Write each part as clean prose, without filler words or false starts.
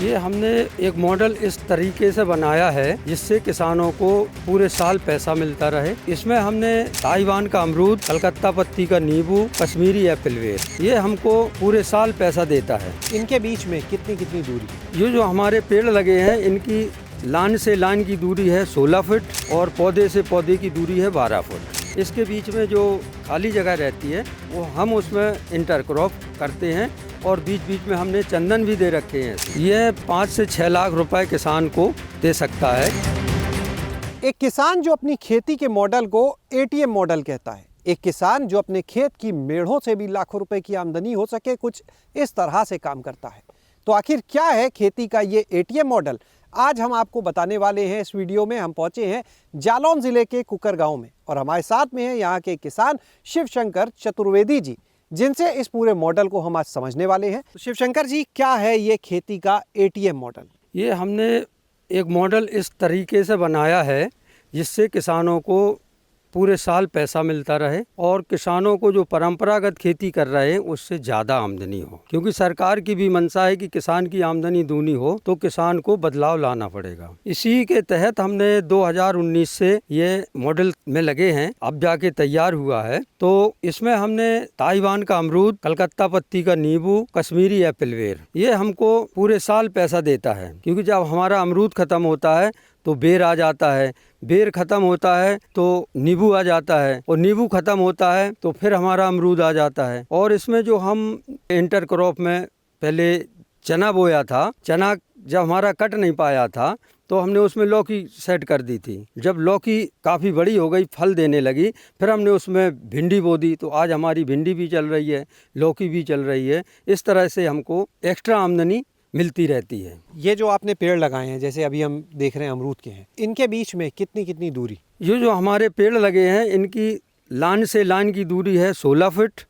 ये हमने एक मॉडल इस तरीके से बनाया है जिससे किसानों को पूरे साल पैसा मिलता रहे। इसमें हमने ताइवान का अमरूद, कलकत्ता पत्ती का नींबू, कश्मीरी एप्पल वेर, ये हमको पूरे साल पैसा देता है। इनके बीच में कितनी कितनी दूरी? ये जो हमारे पेड़ लगे हैं इनकी लाइन से लाइन की दूरी है 16 फुट और पौधे से पौधे की दूरी है 12 फुट। इसके बीच में जो खाली जगह रहती है वो हम उसमें इंटरक्रॉप करते हैं और बीच बीच में हमने चंदन भी दे रखे हैं। यह 5 से 6 लाख रुपए किसान को दे सकता है। एक किसान जो अपनी खेती के मॉडल को एटीएम मॉडल कहता है। एक किसान जो अपने खेत की मेढ़ों से भी लाखों रुपए की आमदनी हो सके, कुछ इस तरह से काम करता है। तो आखिर क्या है खेती का ये एटीएम मॉडल? आज हम आपको बताने वाले हैं। इस वीडियो में हम पहुंचे हैं जालौन जिले के कुकर गांव में और हमारे साथ में है यहाँ के किसान शिवशंकर चतुर्वेदी जी, जिनसे इस पूरे मॉडल को हम आज समझने वाले हैं। तो शिवशंकर जी, क्या है ये खेती का एटीएम मॉडल? ये हमने एक मॉडल इस तरीके से बनाया है जिससे किसानों को पूरे साल पैसा मिलता रहे और किसानों को जो परंपरागत खेती कर रहे हैं उससे ज़्यादा आमदनी हो, क्योंकि सरकार की भी मंशा है कि किसान की आमदनी दूनी हो तो किसान को बदलाव लाना पड़ेगा। इसी के तहत हमने 2019 से ये मॉडल में लगे हैं, अब जाके तैयार हुआ है। तो इसमें हमने ताइवान का अमरूद, कलकत्ता पत्ती का नींबू, कश्मीरी एप्पल वेर, ये हमको पूरे साल पैसा देता है। क्योंकि जब हमारा अमरूद खत्म होता है तो बेर आ जाता है, बेर ख़त्म होता है तो नींबू आ जाता है और नींबू ख़त्म होता है तो फिर हमारा अमरूद आ जाता है। और इसमें जो हम इंटरक्रॉप में पहले चना बोया था, चना जब हमारा कट नहीं पाया था तो हमने उसमें लौकी सेट कर दी थी। जब लौकी काफ़ी बड़ी हो गई, फल देने लगी, फिर हमने उसमें भिंडी बो दी। तो आज हमारी भिंडी भी चल रही है, लौकी भी चल रही है। इस तरह से हमको एक्स्ट्रा आमदनी मिलती रहती है। ये जो आपने पेड़ लगाए हैं, जैसे अभी हम देख रहे हैं अमरूद के हैं, इनके बीच में कितनी कितनी दूरी? ये जो हमारे पेड़ लगे हैं इनकी लाइन से लाइन की दूरी है 16 फुट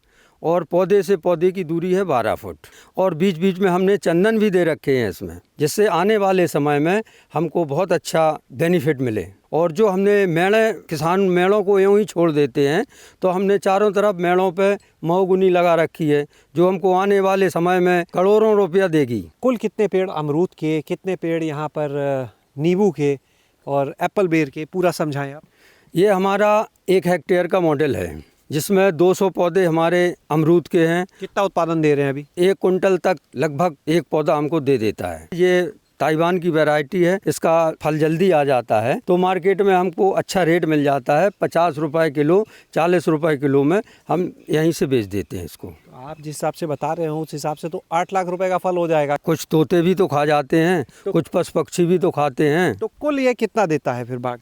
और पौधे से पौधे की दूरी है 12 फुट और बीच बीच में हमने चंदन भी दे रखे हैं इसमें, जिससे आने वाले समय में हमको बहुत अच्छा बेनिफिट मिले। और जो हमने मेड़े, किसान मेड़ों को यूँ ही छोड़ देते हैं, तो हमने चारों तरफ मेड़ों पे महोगनी लगा रखी है जो हमको आने वाले समय में करोड़ों रुपया देगी। कुल कितने पेड़ अमरूद के, कितने पेड़ यहाँ पर नींबू के और एप्पल बेर के, पूरा समझाएं आप। ये हमारा 1 हेक्टेयर का मॉडल है जिसमें 200 पौधे हमारे अमरूद के हैं। कितना उत्पादन दे रहे हैं अभी? 1 कुंटल तक लगभग एक पौधा हमको दे देता है। ये ताइवान की वैरायटी है, इसका फल जल्दी आ जाता है तो मार्केट में हमको अच्छा रेट मिल जाता है। 50 रुपए किलो, 40 रुपए किलो में हम यहीं से बेच देते हैं इसको। आप जिस हिसाब से बता रहे हो उस हिसाब से तो 8 लाख रुपए का फल हो जाएगा। कुछ तोते भी तो खा जाते हैं, कुछ पशु पक्षी भी तो खाते हैं। तो कुल ये कितना देता है फिर बाग?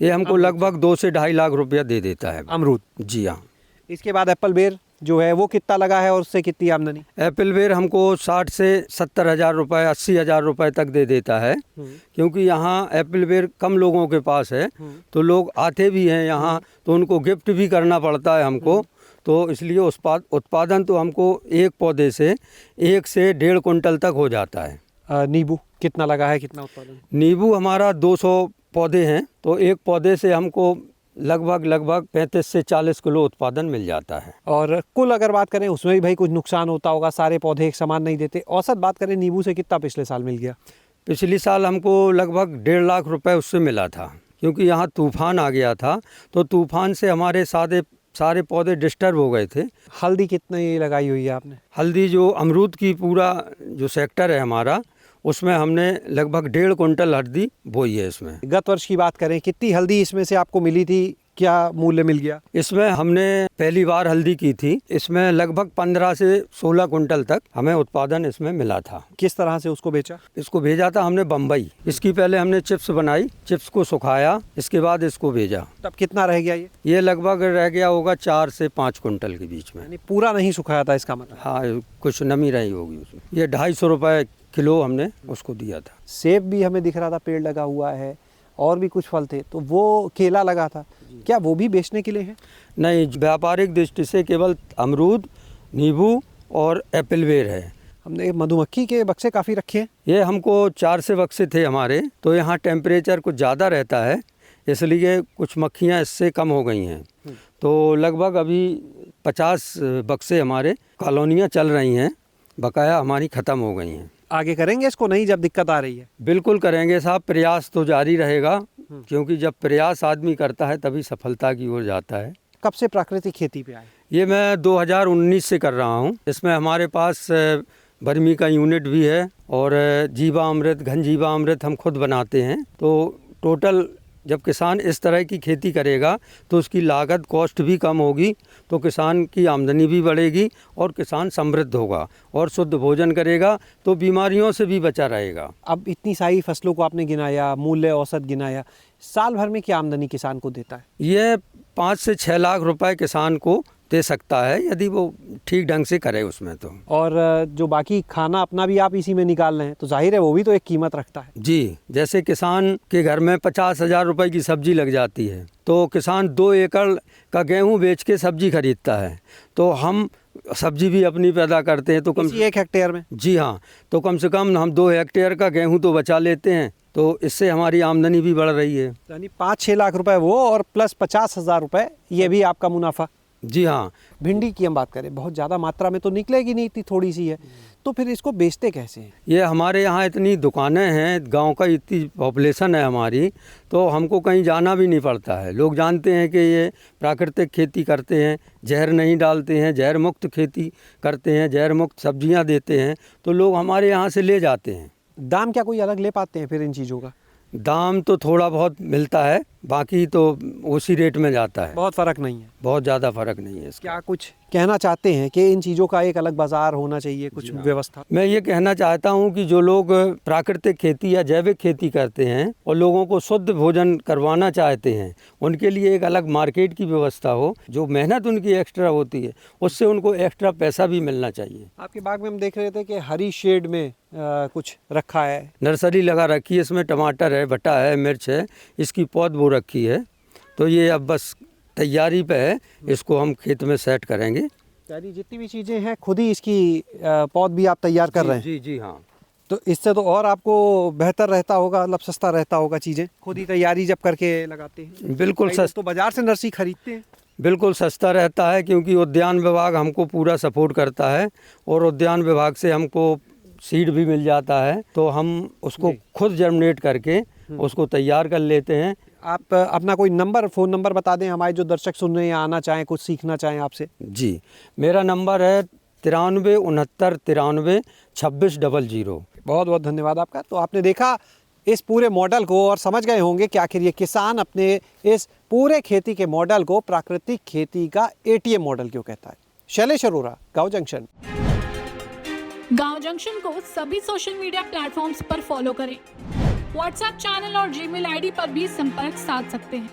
ये हमको लगभग 2 से 2.5 लाख रुपया दे देता है अमरूद। जी हाँ। इसके बाद एप्पल बेर जो है वो कितना लगा है और उससे कितनी आमदनी? एप्पल बेर हमको 60 से 70 हज़ार रुपये, 80 हज़ार रुपये तक दे देता है। क्योंकि यहाँ एप्पल बेर कम लोगों के पास है तो लोग आते भी हैं यहाँ, तो उनको गिफ्ट भी करना पड़ता है हमको। तो इसलिए उत्पादन तो हमको एक पौधे से 1 से 1.5 कुंटल तक हो जाता है। नींबू कितना लगा है, कितना उत्पादन? नींबू हमारा 200 पौधे हैं तो एक पौधे से हमको लगभग 35 से 40 किलो उत्पादन मिल जाता है। और कुल अगर बात करें उसमें भी भाई कुछ नुकसान होता होगा, सारे पौधे एक समान नहीं देते। औसत बात करें नींबू से कितना पिछले साल मिल गया? पिछले साल हमको लगभग 1.5 लाख रुपए उससे मिला था, क्योंकि यहाँ तूफान आ गया था तो तूफान से हमारे सारे पौधे डिस्टर्ब हो गए थे। हल्दी कितनी लगाई हुई है आपने? हल्दी जो अमरूद की पूरा जो सेक्टर है हमारा, उसमें हमने लगभग 1.5 कुंटल हल्दी बोई है इसमें। गत वर्ष की बात करें, कितनी हल्दी इसमें से आपको मिली थी, क्या मूल्य मिल गया? इसमें हमने पहली बार हल्दी की थी, इसमें लगभग 15 से 16 कुंटल तक हमें उत्पादन इसमें मिला था। किस तरह से उसको बेचा? इसको भेजा था हमने बम्बई। इसकी पहले हमने चिप्स बनाई, चिप्स को सुखाया, इसके बाद इसको भेजा। तब कितना रह गया ये लगभग रह गया होगा 4 से 5 कुंटल के बीच में। यानी पूरा नहीं सुखाया था इसका मतलब? हाँ, कुछ नमी रही होगी उसमें। ये 250 रुपये किलो हमने उसको दिया था। सेब भी हमें दिख रहा था पेड़ लगा हुआ है और भी कुछ फल थे, तो वो केला लगा था, क्या वो भी बेचने के लिए है? नहीं, व्यापारिक दृष्टि से केवल अमरूद, नींबू और एप्पल बेर है। हमने मधुमक्खी के बक्से काफ़ी रखे हैं। ये हमको 4 से बक्से थे हमारे, तो यहाँ टेम्परेचर कुछ ज़्यादा रहता है इसलिए कुछ मक्खियाँ इससे कम हो गई हैं। तो लगभग अभी 50 बक्से हमारे कॉलोनियाँ चल रही हैं, बकाया हमारी ख़त्म हो गई हैं। आगे करेंगे इसको, नहीं जब दिक्कत आ रही है? बिल्कुल करेंगे साहब, प्रयास तो जारी रहेगा, क्योंकि जब प्रयास आदमी करता है तभी सफलता की ओर जाता है। कब से प्राकृतिक खेती पे आए? ये मैं 2019 से कर रहा हूँ। इसमें हमारे पास बर्मी का यूनिट भी है और जीवामृत, घन जीवामृत हम खुद बनाते हैं। तो टोटल जब किसान इस तरह की खेती करेगा तो उसकी लागत कॉस्ट भी कम होगी, तो किसान की आमदनी भी बढ़ेगी और किसान समृद्ध होगा और शुद्ध भोजन करेगा तो बीमारियों से भी बचा रहेगा। अब इतनी सारी फसलों को आपने गिनाया, मूल्य औसत गिनाया, साल भर में क्या आमदनी किसान को देता है? ये 5 से 6 लाख रुपए किसान को दे सकता है यदि वो ठीक ढंग से करे उसमें तो। और जो बाकी खाना अपना भी आप इसी में निकाल रहे हैं, तो जाहिर है वो भी तो एक कीमत रखता है। जी, जैसे किसान के घर में 50,000 रुपए की सब्जी लग जाती है, तो किसान 2 एकड़ का गेहूं बेच के सब्जी खरीदता है, तो हम सब्जी भी अपनी पैदा करते हैं, तो कम इसी 1 हेक्टेयर में? जी हाँ, तो कम से कम हम 2 हेक्टेयर का गेहूं तो बचा लेते हैं, तो इससे हमारी आमदनी भी बढ़ रही है। यानी 5-6 लाख रुपए वो और प्लस 50,000 रुपए ये भी आपका मुनाफा। जी हाँ। भिंडी की हम बात करें, बहुत ज़्यादा मात्रा में तो निकलेगी नहीं, इतनी थोड़ी सी है, तो फिर इसको बेचते कैसे हैं? ये हमारे यहाँ इतनी दुकानें हैं, गांव का इतनी पॉपुलेशन है हमारी, तो हमको कहीं जाना भी नहीं पड़ता है। लोग जानते हैं कि ये प्राकृतिक खेती करते हैं, जहर नहीं डालते हैं, जहर मुक्त खेती करते हैं, जहर मुक्त सब्जियां देते हैं, तो लोग हमारे यहाँ से ले जाते हैं। दाम क्या कोई अलग ले पाते हैं फिर इन चीज़ों का? दाम तो थोड़ा बहुत मिलता है, बाकी तो उसी रेट में जाता है। बहुत फ़र्क नहीं है? बहुत ज़्यादा फ़र्क नहीं है इसका। क्या कुछ कहना चाहते हैं कि इन चीज़ों का एक अलग बाज़ार होना चाहिए, कुछ व्यवस्था? मैं ये कहना चाहता हूँ कि जो लोग प्राकृतिक खेती या जैविक खेती करते हैं और लोगों को शुद्ध भोजन करवाना चाहते हैं, उनके लिए एक अलग मार्केट की व्यवस्था हो। जो मेहनत उनकी एक्स्ट्रा होती है उससे उनको एक्स्ट्रा पैसा भी मिलना चाहिए। आपके बाग में हम देख रहे थे कि हरी शेड में कुछ रखा है, नर्सरी लगा रखी है, इसमें टमाटर है, भट्टा है, मिर्च है, इसकी पौध बो रखी है, तो ये अब बस तैयारी पे है, इसको हम खेत में सेट करेंगे। यानी जितनी भी चीज़ें हैं खुद ही इसकी पौध भी आप तैयार कर रहे हैं? जी जी हाँ। तो इससे तो और आपको बेहतर रहता होगा, मतलब सस्ता रहता होगा, चीज़ें खुद ही तैयारी जब करके लगाते हैं। बिल्कुल सस्ता, तो बाजार से नर्सरी खरीदते हैं? बिल्कुल सस्ता रहता है, क्योंकि उद्यान विभाग हमको पूरा सपोर्ट करता है और उद्यान विभाग से हमको सीड भी मिल जाता है, तो हम उसको खुद जर्मिनेट करके उसको तैयार कर लेते हैं। आप अपना कोई नंबर, फ़ोन नंबर बता दें, हमारे जो दर्शक सुन रहे हैं, आना चाहें, कुछ सीखना चाहें आपसे। जी, मेरा नंबर है 93 69 93 26 00। बहुत बहुत धन्यवाद आपका। तो आपने देखा इस पूरे मॉडल को और समझ गए होंगे कि आखिर ये किसान अपने इस पूरे खेती के मॉडल को प्राकृतिक खेती का ATM मॉडल क्यों कहता है। शैलेश अरोरा, गाँव जंक्शन। गाँव जंक्शन को सभी सोशल मीडिया प्लेटफॉर्म्स पर फॉलो करें। व्हाट्सएप चैनल और जीमेल आईडी पर भी संपर्क साध सकते हैं।